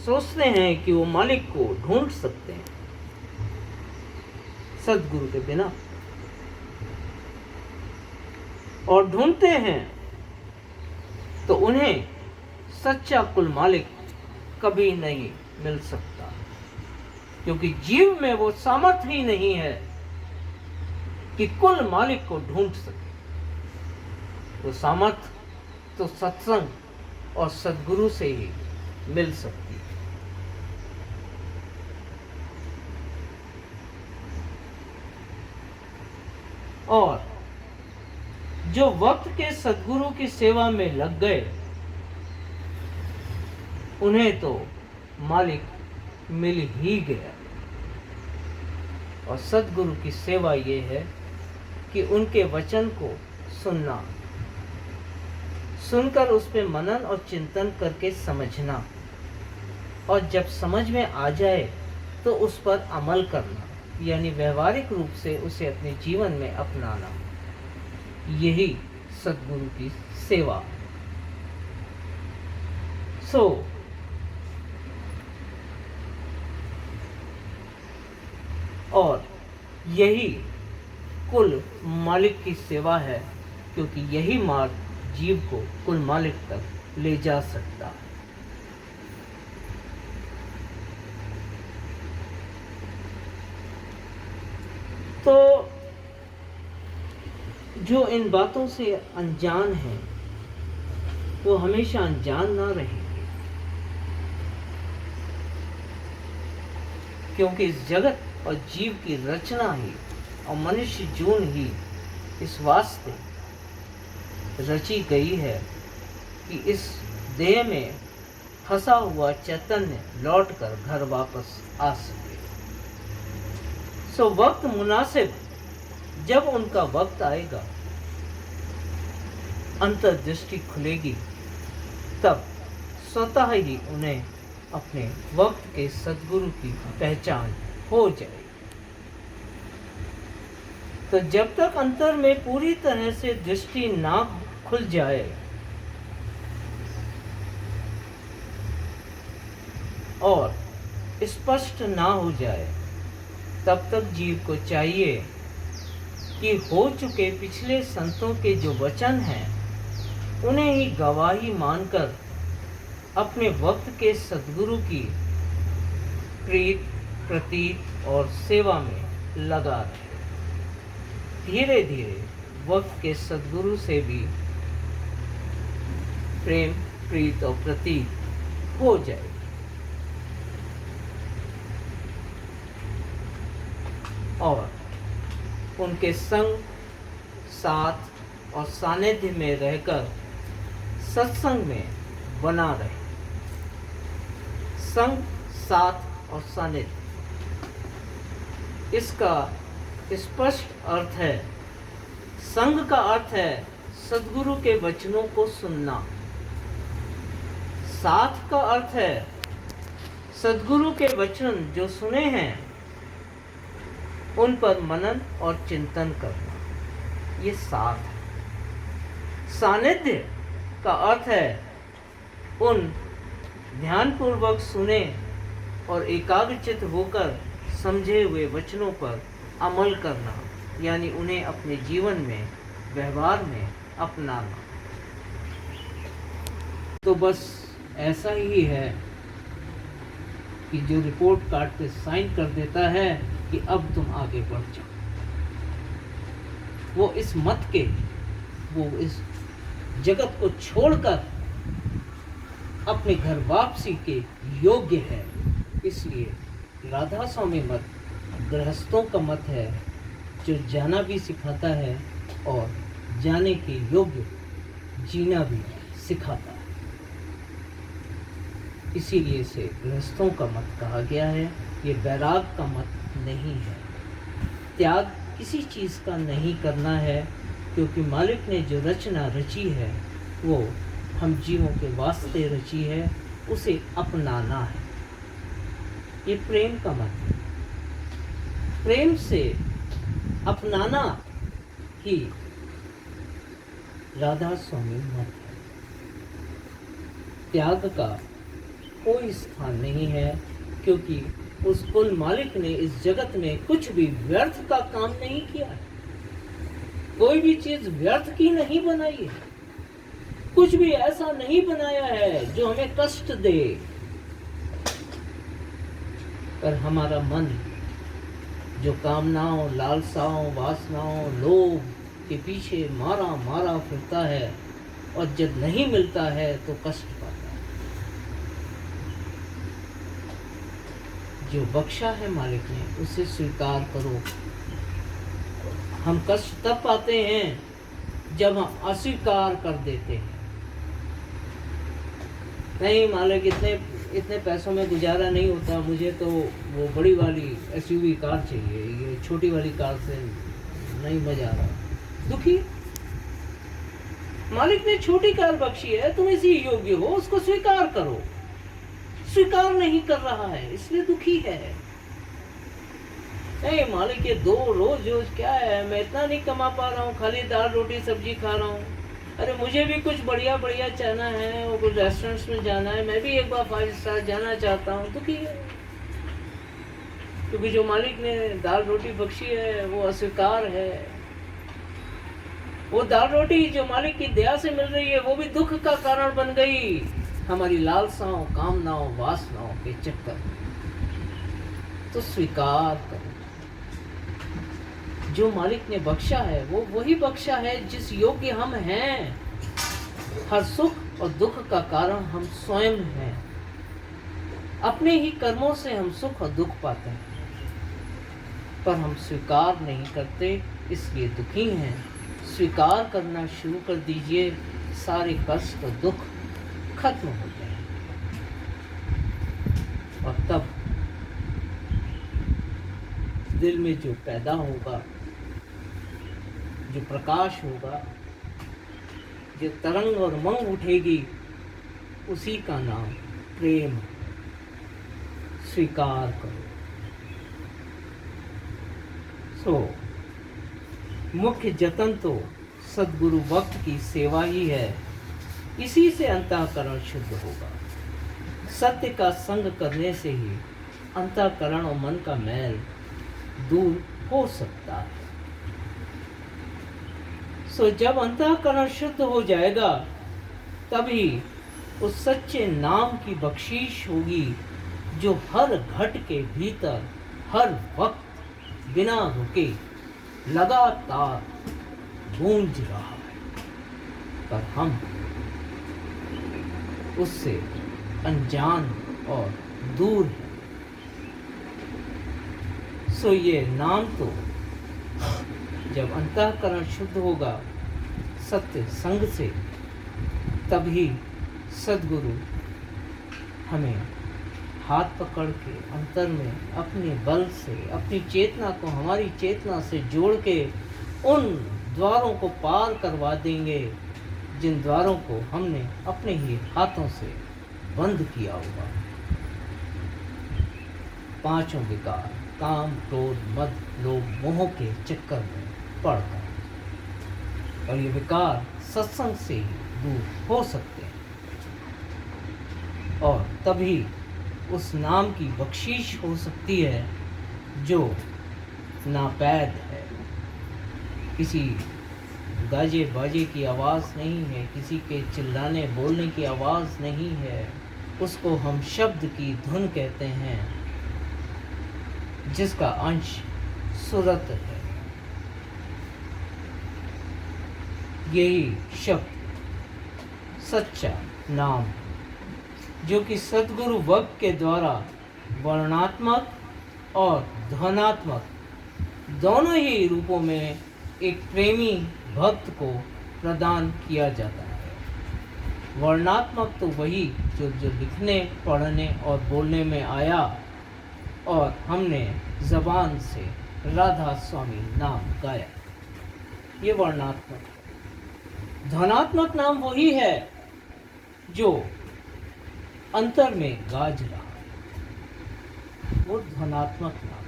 सोचते हैं कि वो मालिक को ढूंढ सकते हैं सद्गुरु के बिना, और ढूंढते हैं, तो उन्हें सच्चा कुल मालिक कभी नहीं मिल सकता, क्योंकि जीव में वो सामर्थ्य ही नहीं है कि कुल मालिक को ढूंढ सके। वो सामर्थ्य तो सत्संग और सद्गुरु से ही मिल सकती है। और जो वक्त के सद्गुरु की सेवा में लग गए, उन्हें तो मालिक मिल ही गया। और सद्गुरु की सेवा ये है कि उनके वचन को सुनना, सुनकर उस पे मनन और चिंतन करके समझना, और जब समझ में आ जाए तो उस पर अमल करना, यानी व्यवहारिक रूप से उसे अपने जीवन में अपनाना। यही सद्गुरु की सेवा। और यही कुल मालिक की सेवा है, क्योंकि यही मार्ग जीव को कुल मालिक तक ले जा सकता है। तो जो इन बातों से अनजान है, वो हमेशा अनजान ना रहेंगे, क्योंकि इस जगत और जीव की रचना ही और मनुष्य जून ही इस वास्ते रची गई है कि इस देह में फंसा हुआ चैतन्य लौटकर घर वापस आ सके। सो वक्त मुनासिब, जब उनका वक्त आएगा, अंतर्दृष्टि खुलेगी, तब स्वतः ही उन्हें अपने वक्त के सद्गुरु की पहचान हो जाएगी। तो जब तक अंतर में पूरी तरह से दृष्टि ना खुल जाए और स्पष्ट ना हो जाए, तब तक जीव को चाहिए कि हो चुके पिछले संतों के जो वचन हैं, उन्हें ही गवाही मानकर अपने वक्त के सद्गुरु की प्रीत, प्रतीत और सेवा में लगा रहे। धीरे धीरे वक्त के सद्गुरु से भी प्रेम, प्रीत और प्रतीत हो जाए। और उनके संग, साथ और सानिध्य में रहकर सत्संग में बना रहे। संग, साथ और सानिध्य, इसका स्पष्ट अर्थ है। संग का अर्थ है सद्गुरु के वचनों को सुनना। साथ का अर्थ है सद्गुरु के वचन जो सुने हैं उन पर मनन और चिंतन करना, ये साथ है। सानिध्य का अर्थ है उन ध्यानपूर्वक सुने और एकाग्रचित होकर समझे हुए वचनों पर अमल करना, यानी उन्हें अपने जीवन में, व्यवहार में अपनाना। तो बस ऐसा ही है कि जो रिपोर्ट कार्ड पे साइन कर देता है कि अब तुम आगे बढ़ जाओ, वो इस मत के, वो इस जगत को छोड़कर अपने घर वापसी के योग्य है। इसलिए राधा स्वामी मत गृहस्थों का मत है, जो जाना भी सिखाता है और जाने के योग्य जीना भी सिखाता है। इसीलिए इसे गृहस्थों का मत कहा गया है। ये वैराग का मत नहीं है। त्याग किसी चीज़ का नहीं करना है, क्योंकि मालिक ने जो रचना रची है वो हम जीवों के वास्ते रची है, उसे अपनाना है। ये प्रेम का मत है। प्रेम से अपनाना ही राधा स्वामी मत है। त्याग का कोई स्थान नहीं है, क्योंकि उस कुल मालिक ने इस जगत में कुछ भी व्यर्थ का काम नहीं किया है। कोई भी चीज व्यर्थ की नहीं बनाई है। कुछ भी ऐसा नहीं बनाया है जो हमें कष्ट दे। पर हमारा मन जो कामनाओं, लालसाओं, वासनाओं, लोभ के पीछे मारा मारा फिरता है और जब नहीं मिलता है तो कष्ट पाता है। जो बख्शा है मालिक ने उसे स्वीकार करो। हम कष्ट तब पाते हैं जब हम अस्वीकार कर देते हैं। नहीं मालिक, इतने पैसों में गुजारा नहीं होता, मुझे तो वो बड़ी वाली एसयूवी कार चाहिए, ये छोटी वाली कार से नहीं मजा आ रहा। दुखी। मालिक ने छोटी कार बख्शी है, तुम इसी योग्य हो, उसको स्वीकार करो। स्वीकार नहीं कर रहा है इसलिए दुखी है। नहीं मालिक, ये दो रोज क्या है, मैं इतना नहीं कमा पा रहा हूँ, खाली दाल रोटी सब्जी खा रहा हूँ। अरे मुझे भी कुछ बढ़िया बढ़िया चाहना है, वो कुछ रेस्टोरेंट्स में जाना है, मैं भी एक बार 5 स्टार जाना चाहता हूँ। दुखी है क्योंकि जो मालिक ने दाल रोटी बख्शी है वो अस्वीकार है। वो दाल रोटी जो मालिक की दया से मिल रही है वो भी दुख का कारण बन गई, हमारी लालसाओं, कामनाओं, वासनाओं के चक्कर। तो स्वीकार करो, जो मालिक ने बख्शा है वो वही बख्शा है जिस योग्य हम हैं। हर सुख और दुख का कारण हम स्वयं हैं। अपने ही कर्मों से हम सुख और दुख पाते हैं, पर हम स्वीकार नहीं करते, इसलिए दुखी हैं। स्वीकार करना शुरू कर दीजिए, सारे कष्ट और दुख खत्म हो जाए। और तब दिल में जो पैदा होगा, जो प्रकाश होगा, जो तरंग और मंग उठेगी, उसी का नाम प्रेम। स्वीकार करो। मुख्य जतन तो सद्गुरु भक्त की सेवा ही है। इसी से अंतःकरण शुद्ध होगा। सत्य का संग करने से ही अंतःकरण और मन का मैल दूर हो सकता है। जब अंतःकरण शुद्ध हो जाएगा तभी उस सच्चे नाम की बख्शीश होगी, जो हर घट के भीतर हर वक्त बिना रुके लगातार गूंज रहा है, पर हम उससे अनजान और दूर हैं। ये नाम तो जब अंतःकरण शुद्ध होगा सत्य संग से, तभी सद्गुरु हमें हाथ पकड़ के अंतर में अपने बल से अपनी चेतना को हमारी चेतना से जोड़ के उन द्वारों को पार करवा देंगे जिन द्वारों को हमने अपने ही हाथों से बंद किया हुआ। पांचों विकार काम क्रोध मद लोभ मोह के चक्कर में पड़कर, और ये विकार सत्संग से ही दूर हो सकते हैं और तभी उस नाम की बख्शीश हो सकती है जो नापैद है। किसी गाजे बाजे की आवाज़ नहीं है, किसी के चिल्लाने बोलने की आवाज़ नहीं है, उसको हम शब्द की धुन कहते हैं जिसका अंश सुरत है। यही शब्द सच्चा नाम जो कि सद्गुरु वक्त के द्वारा वर्णात्मक और ध्वनात्मक दोनों ही रूपों में एक प्रेमी भक्त को प्रदान किया जाता है। वर्णात्मक तो वही जो लिखने पढ़ने और बोलने में आया और हमने ज़बान से राधा स्वामी नाम गाया, ये वर्णात्मक। ध्वनात्मक नाम वही है जो अंतर में गाज रहा, वो ध्वनात्मक नाम।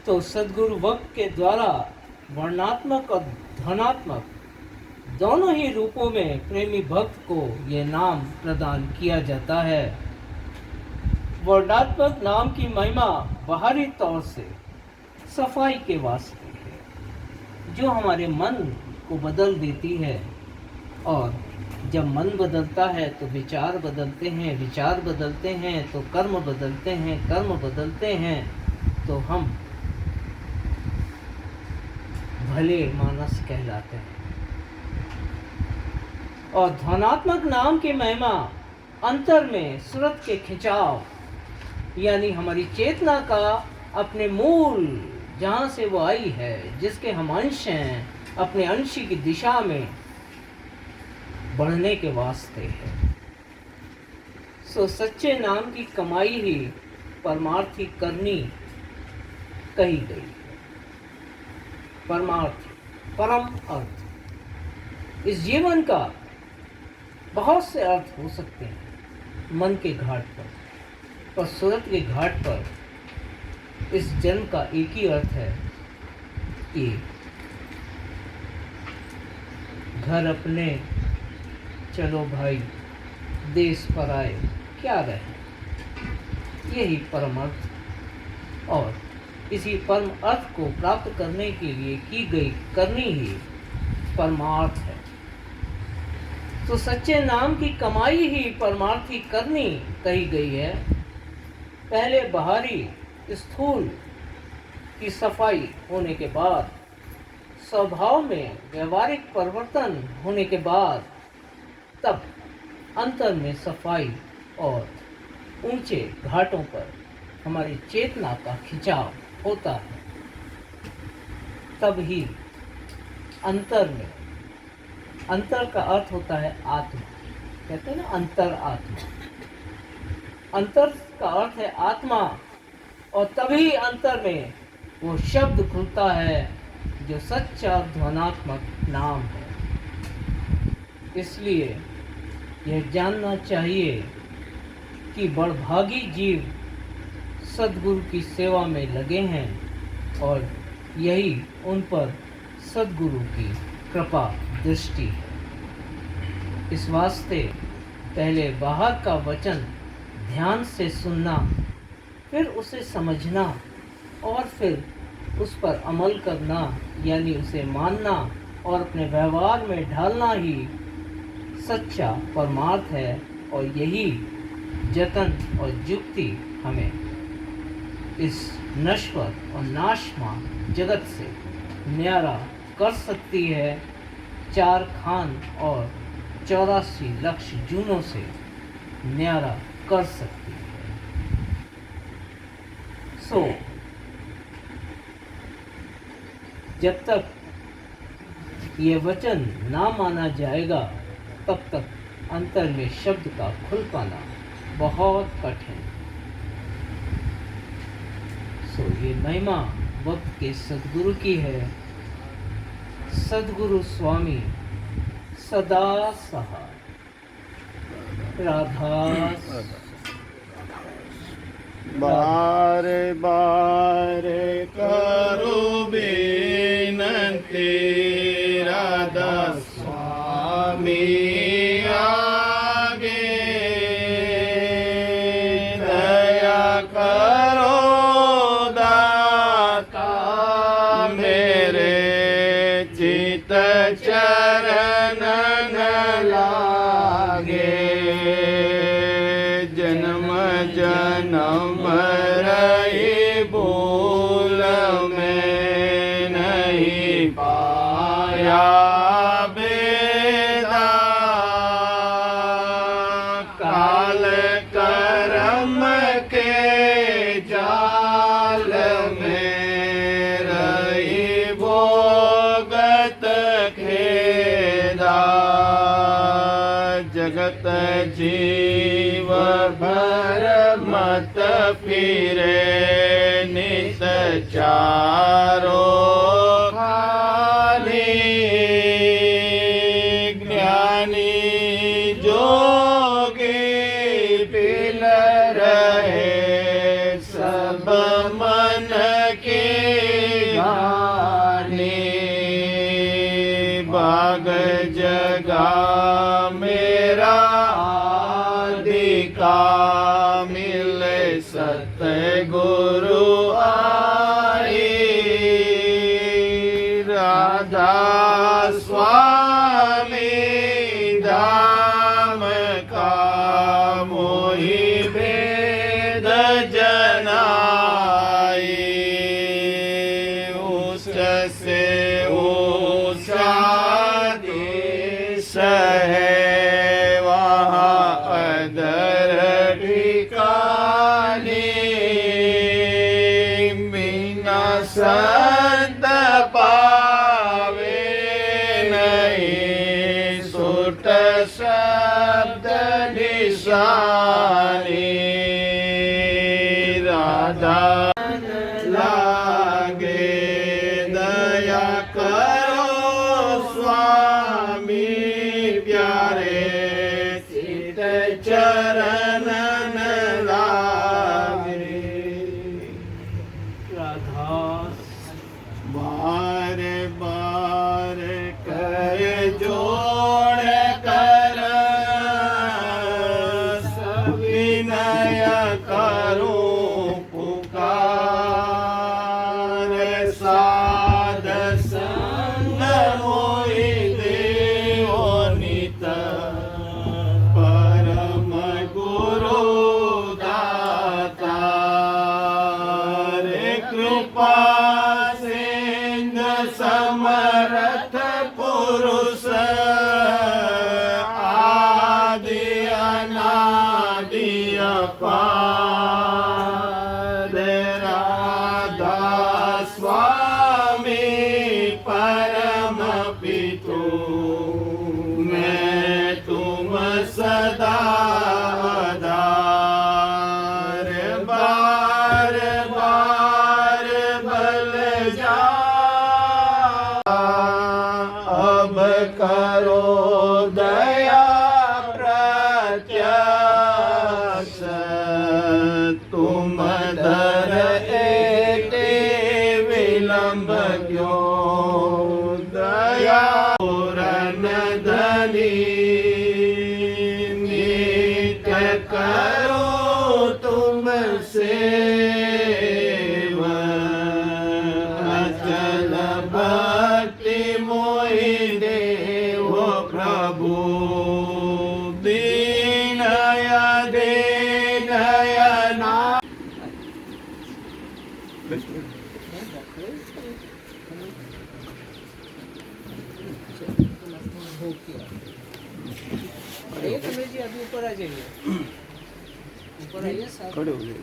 तो सद्गुरु वक्त के द्वारा वर्णात्मक और ध्वनात्मक दोनों ही रूपों में प्रेमी भक्त को ये नाम प्रदान किया जाता है। वर्णात्मक नाम की महिमा बाहरी तौर से सफाई के वास्ते है, जो हमारे मन को बदल देती है, और जब मन बदलता है तो विचार बदलते हैं, विचार बदलते हैं तो कर्म बदलते हैं, कर्म बदलते हैं तो हम भले मानस कहलाते हैं। और ध्वनात्मक नाम की महिमा अंतर में सुरत के खिंचाव, यानी हमारी चेतना का अपने मूल जहाँ से वो आई है, जिसके हम अंश हैं, अपने अंश की दिशा में बढ़ने के वास्ते है। सो सच्चे नाम की कमाई ही परमार्थी करनी कही गई है। परमार्थ, परम अर्थ। इस जीवन का बहुत से अर्थ हो सकते हैं मन के घाट पर सूरत के घाट पर इस जन्म का एक ही अर्थ है कि घर अपने चलो भाई, देश पर आए क्या रहे, यही परम अर्थ। और इसी परम अर्थ को प्राप्त करने के लिए की गई करनी ही परमार्थ है। तो सच्चे नाम की कमाई ही परमार्थी करनी कही गई है। पहले बाहरी स्थूल की सफाई होने के बाद, स्वभाव में व्यवहारिक परिवर्तन होने के बाद, तब अंतर में सफाई और ऊंचे घाटों पर हमारी चेतना का खिंचाव होता है। तब ही अंतर में, अंतर का अर्थ होता है आत्मा, कहते हैं ना अंतर आत्मा। अंतर का अर्थ है आत्मा, और तभी अंतर में वो शब्द खुलता है जो सच्चा ध्वनात्मक नाम है। इसलिए यह जानना चाहिए कि बड़भागी जीव सद्गुरु की सेवा में लगे हैं, और यही उन पर सद्गुरु की कृपा दृष्टि है। इस वास्ते पहले बाहर का वचन ध्यान से सुनना, फिर उसे समझना और फिर उस पर अमल करना, यानी उसे मानना और अपने व्यवहार में ढालना ही सच्चा परमार्थ है। और यही जतन और युक्ति हमें इस नश्वर और नाशमान जगत से न्यारा कर सकती है, 4 खान और 84 लक्ष जूनों से न्यारा कर सकती है। सो जब तक ये वचन ना माना जाएगा, तब तक अंतर में शब्द का खुल पाना बहुत कठिन। सो ये महिमा वक्त के सदगुरु की है। सदगुरु स्वामी सदा सहाय। राधा बार बार करो बेनती राधा स्वामी आगे दया करो दाता मेरे चित चरण न लागे जन्म जन्म रही भूल में नहीं पाया बेदा काल करम के जाल में रही भोगत खेदा जगत जीव भर मत फिरे नित चारो खाली ज्ञानी जोगी पिल रहे सब मन की गानी बाग जगा मेरा का मिले सतगुरु आई राधा स्वामी धाम का मोहि भेद जनाई उस से ऊंचा देश है संत पावे नहीं सुट शब्द निशानी राधा लागे दया करो स्वामी प्यारे चित चरण न लागे राधा बार बार कर जोड़ कर सविनय करूं पुकार साध संग मोहि देव नित परम गुरु दाता रे कृपा समरथ पुरुष आदि अनादि अपार राधा स्वामी परम पितु मैं तुम सदा आधार बार बार बल जा अब करो दया प्रत्यक्ष तुम दर एते विलंब क्यों दया पूरन धनी नित्य करो तुमसे अचल भक्ति मोहि देव प्रभु दीनय दीनयना एक जी अभी ऊपर आ जाइए, ऊपर आइए सर। खड़े हो जाइए।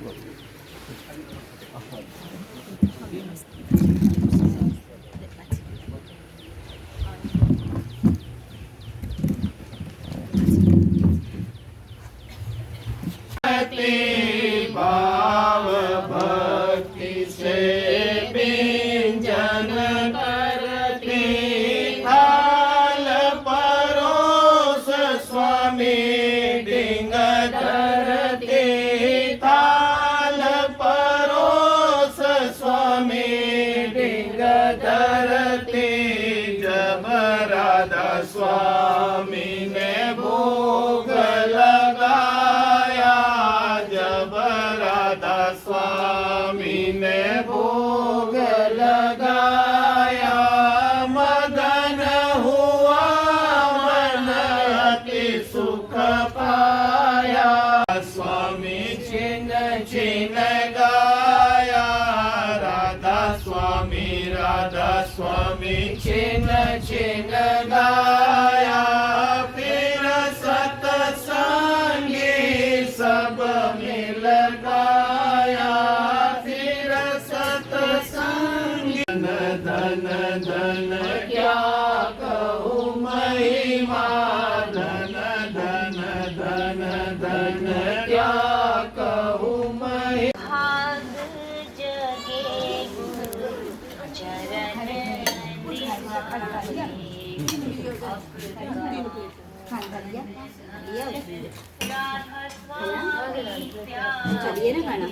स्वामी ने भोग लगाया, जब राधा स्वामी ने भोग लगाया, मदन हुआ मन अति सुख पाया। स्वामी छिन छिन गाया, राधा स्वामी छिन छिन गाया, फिर सतसंगी सब मिल गाया, फिर सतसंगी। धन धन क्या कहूँ महिमा, धन धन धन धन क्या कहूँ महिमा। भाग जगे गुरु चरण चलिए ना खाना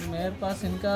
मेरे पास इनका